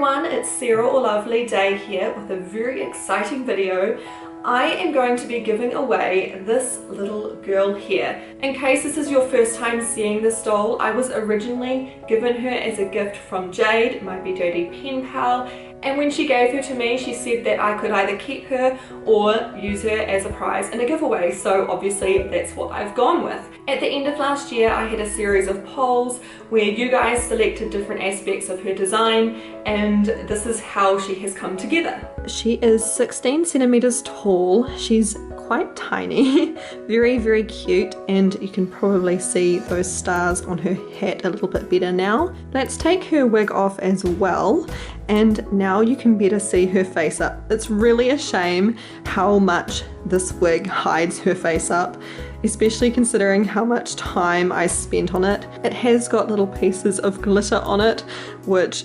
everyone, it's Sarah or LavilyDay here with a very exciting video. I am going to be giving away this little girl here. In case this is your first time seeing this doll, I was originally given her as a gift from Jade, my BJD pen pal, and when she gave her to me she said that I could either keep her or use her as a prize in a giveaway, so obviously that's what I've gone with. At the end of last year I had a series of polls where you guys selected different aspects of her design, and this is how she has come together. She is 16 centimeters tall. She's quite tiny, very cute, and you can probably see those stars on her hat a little bit better now. Let's take her wig off as well, and now you can better see her face up. It's really a shame how much this wig hides her face up, especially considering how much time I spent on it. It has got little pieces of glitter on it, which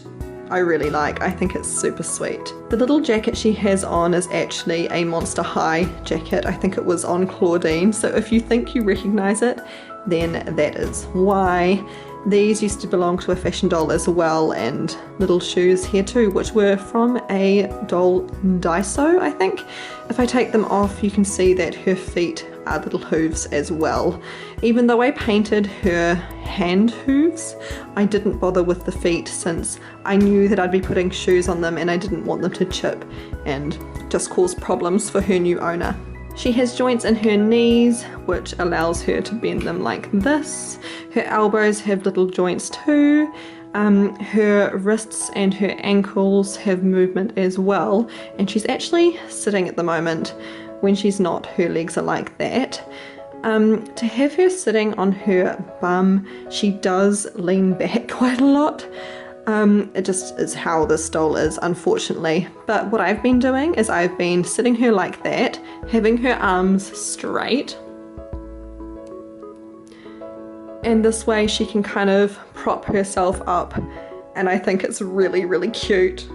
I really like. I think it's super sweet. The little jacket she has on is actually a Monster High jacket. I think it was on Claudine, so if you think you recognize it, then that is why. These used to belong to a fashion doll as well, and little shoes here too, which were from a doll Daiso, I think. If I take them off, you can see that her feet are little hooves as well. Even though I painted her hand hooves, I didn't bother with the feet since I knew that I'd be putting shoes on them and I didn't want them to chip and just cause problems for her new owner. She has joints in her knees, which allows her to bend them like this. Her elbows have little joints too. Her wrists and her ankles have movement as well, and she's actually sitting at the moment. When she's not, her legs are like that. To have her sitting on her bum, she does lean back quite a lot. It just is how this doll is, unfortunately. But what I've been doing is I've been sitting her like that, having her arms straight, and this way she can kind of prop herself up, and I think it's really cute.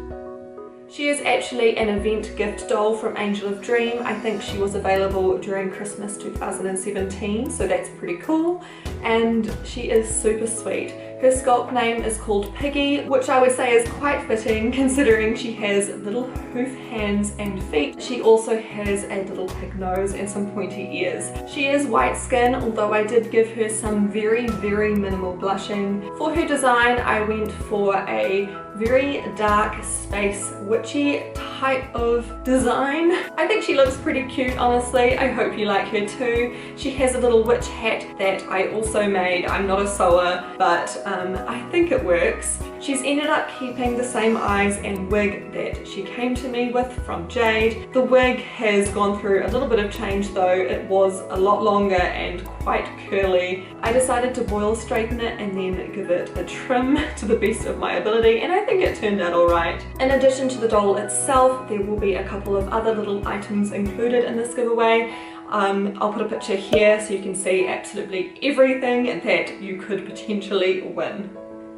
She is actually an event gift doll from Angel of Dream. I think she was available during Christmas 2017, so that's pretty cool. And she is super sweet. Her sculpt name is called Piggy, which I would say is quite fitting considering she has little hoof hands and feet. She also has a little pig nose and some pointy ears. She is white skin, although I did give her some very minimal blushing. For her design, I went for a very dark space witchy type of design. I think she looks pretty cute, honestly. I hope you like her too. She has a little witch hat that I also made. I'm not a sewer, but I think it works. She's ended up keeping the same eyes and wig that she came to me with from Jade. The wig has gone through a little bit of change though. It was a lot longer and quite curly. I decided to boil straighten it and then give it a trim to the best of my ability, and I think it turned out alright. In addition to the doll itself, there will be a couple of other little items included in this giveaway. I'll put a picture here so you can see absolutely everything that you could potentially win.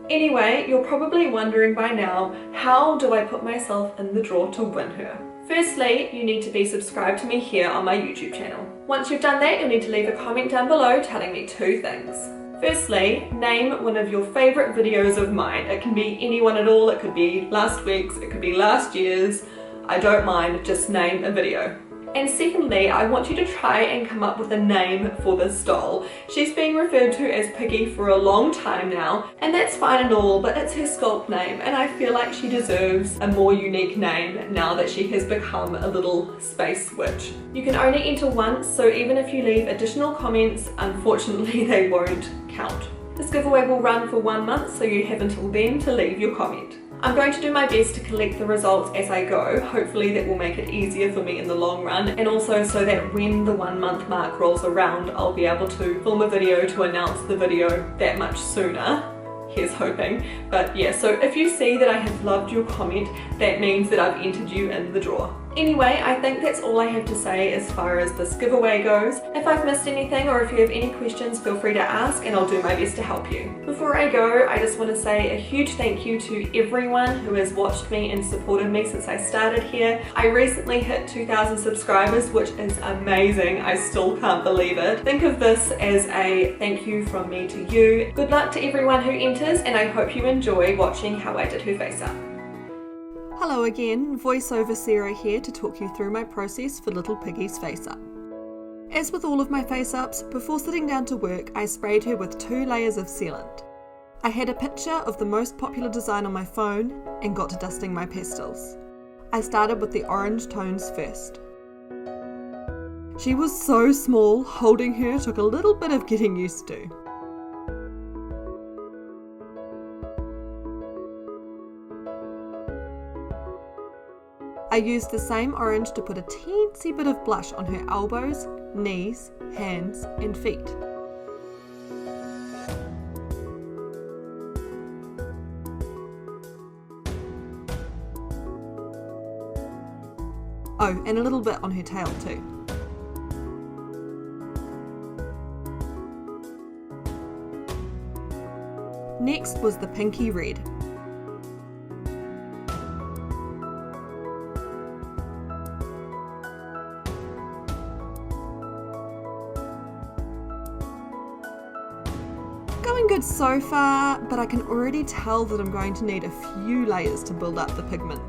Anyway, you're probably wondering by now, how do I put myself in the draw to win her? Firstly, you need to be subscribed to me here on my YouTube channel. Once you've done that, you'll need to leave a comment down below telling me two things. Firstly, name one of your favourite videos of mine. It can be anyone at all, it could be last week's, it could be last year's. I don't mind, just name a video. And secondly, I want you to try and come up with a name for this doll. She's being referred to as Piggy for a long time now, and that's fine and all, but it's her sculpt name, and I feel like she deserves a more unique name now that she has become a little space witch. You can only enter once, so even if you leave additional comments, unfortunately they won't count. This giveaway will run for 1 month, so you have until then to leave your comment. I'm going to do my best to collect the results as I go. Hopefully that will make it easier for me in the long run, and also so that when the 1 month mark rolls around, I'll be able to film a video to announce the video that much sooner. Here's hoping. But yeah, so if you see that I have loved your comment, that means that I've entered you in the draw. Anyway, I think that's all I have to say as far as this giveaway goes. If I've missed anything or if you have any questions, feel free to ask and I'll do my best to help you. Before I go, I just want to say a huge thank you to everyone who has watched me and supported me since I started here. I recently hit 2,000 subscribers, which is amazing. I still can't believe it. Think of this as a thank you from me to you. Good luck to everyone who enters, and I hope you enjoy watching how I did her face up. Hello again, voiceover Sarah here to talk you through my process for little Piggy's face up. As with all of my face ups, before sitting down to work I sprayed her with 2 layers of sealant. I had a picture of the most popular design on my phone and got to dusting my pastels. I started with the orange tones first. She was so small, holding her took a little bit of getting used to. I used the same orange to put a teensy bit of blush on her elbows, knees, hands and feet. Oh, and a little bit on her tail too. Next was the pinky red. Going good so far, but I can already tell that I'm going to need a few layers to build up the pigment.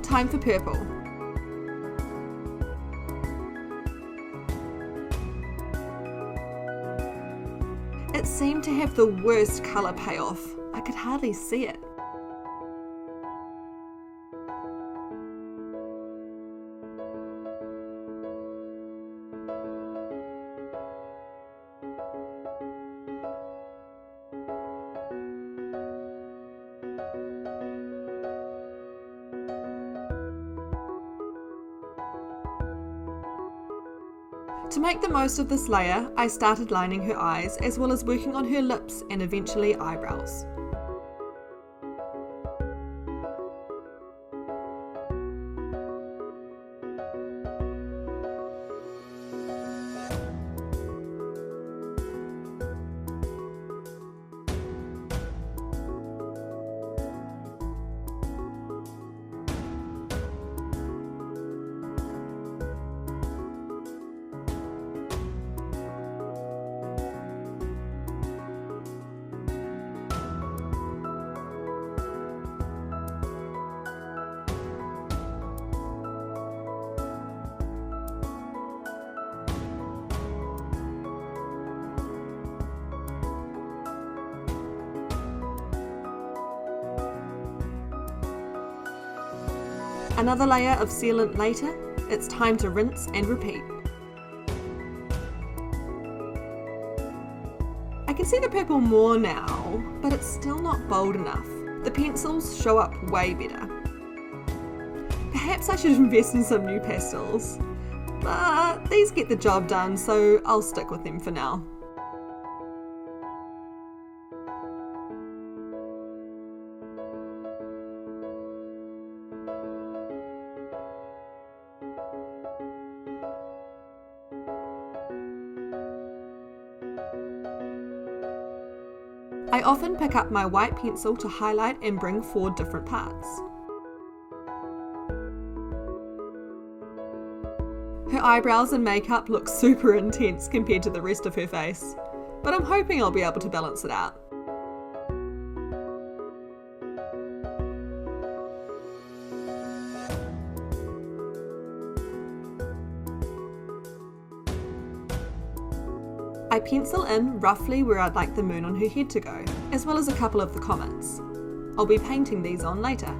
Time for purple. It seemed to have the worst colour payoff. I could hardly see it. To make the most of this layer, I started lining her eyes as well as working on her lips and eventually eyebrows. Another layer of sealant later, it's time to rinse and repeat. I can see the purple more now, but it's still not bold enough. The pencils show up way better. Perhaps I should invest in some new pastels, but these get the job done, so I'll stick with them for now. I often pick up my white pencil to highlight and bring forward different parts. Her eyebrows and makeup look super intense compared to the rest of her face, but I'm hoping I'll be able to balance it out. I pencil in roughly where I'd like the moon on her head to go, as well as a couple of the comets. I'll be painting these on later.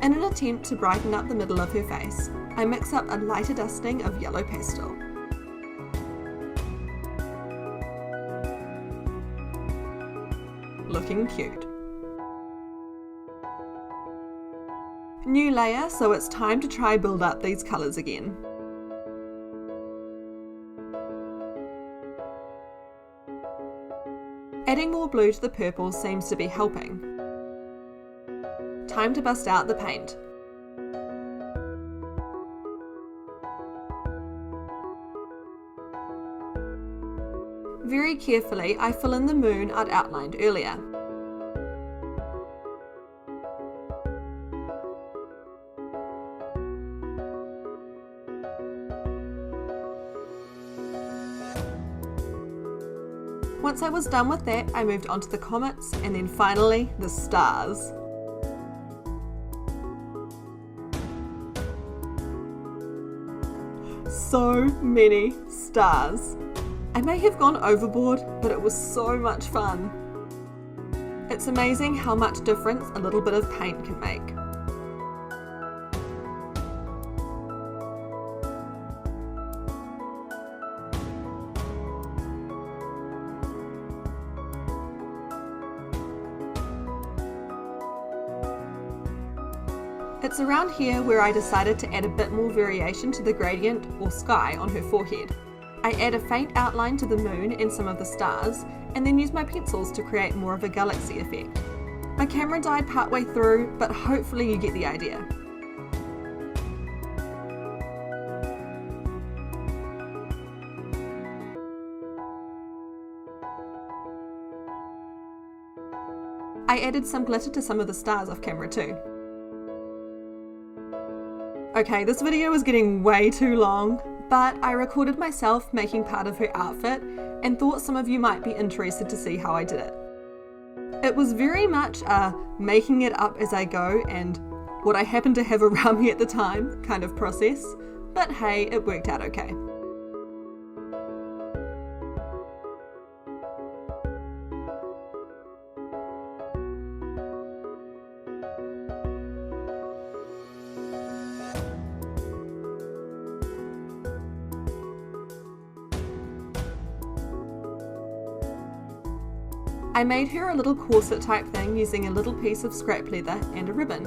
In an attempt to brighten up the middle of her face, I mix up a lighter dusting of yellow pastel. Looking cute. New layer, so it's time to try build up these colours again. Adding more blue to the purples seems to be helping. Time to bust out the paint. Very carefully, I fill in the moon I'd outlined earlier. Once I was done with that, I moved on to the comets and then finally the stars. So many stars. I may have gone overboard, but it was so much fun. It's amazing how much difference a little bit of paint can make. It's around here where I decided to add a bit more variation to the gradient or sky on her forehead. I add a faint outline to the moon and some of the stars, and then use my pencils to create more of a galaxy effect. My camera died partway through, but hopefully you get the idea. I added some glitter to some of the stars off camera too. Okay, this video is getting way too long, but I recorded myself making part of her outfit and thought some of you might be interested to see how I did it. It was very much a making it up as I go and what I happened to have around me at the time kind of process, but hey, it worked out okay. I made her a little corset type thing using a little piece of scrap leather and a ribbon.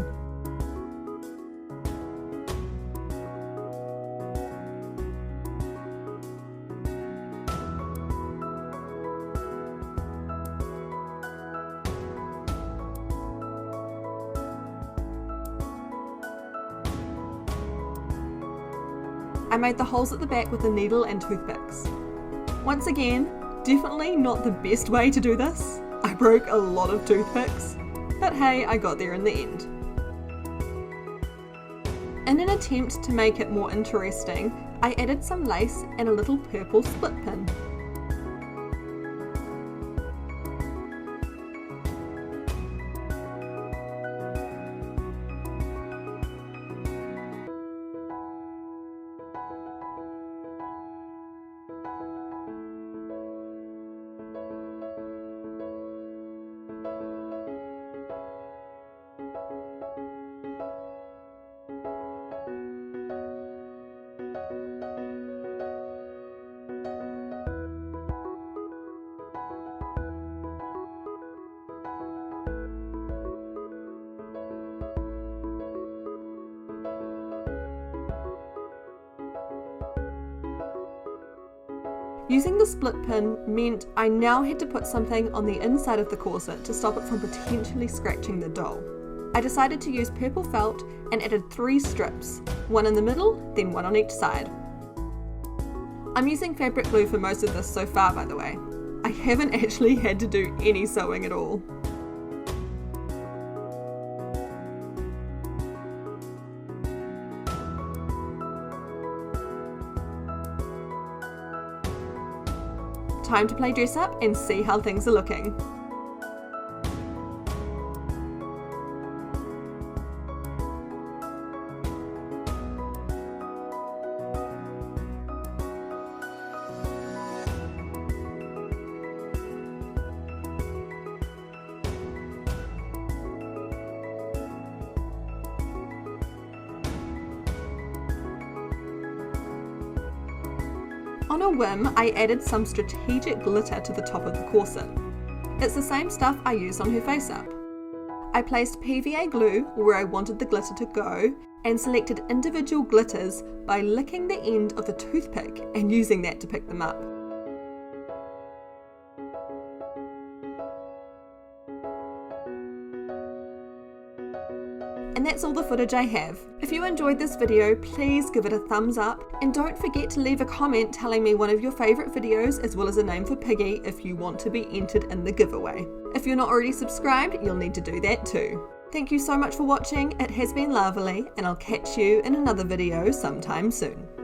I made the holes at the back with a needle and toothpicks. Once again, definitely not the best way to do this. I broke a lot of toothpicks, but hey, I got there in the end. In an attempt to make it more interesting, I added some lace and a little purple split pin. Using the split pin meant I now had to put something on the inside of the corset to stop it from potentially scratching the doll. I decided to use purple felt and added 3 strips, one in the middle, then one on each side. I'm using fabric glue for most of this so far, by the way. I haven't actually had to do any sewing at all. Time to play dress up and see how things are looking. On a whim, I added some strategic glitter to the top of the corset. It's the same stuff I used on her face up. I placed PVA glue where I wanted the glitter to go and selected individual glitters by licking the end of the toothpick and using that to pick them up. And that's all the footage I have. If you enjoyed this video, please give it a thumbs up and don't forget to leave a comment telling me one of your favourite videos as well as a name for Piggy if you want to be entered in the giveaway. If you're not already subscribed, you'll need to do that too. Thank you so much for watching. It has been lovely and I'll catch you in another video sometime soon.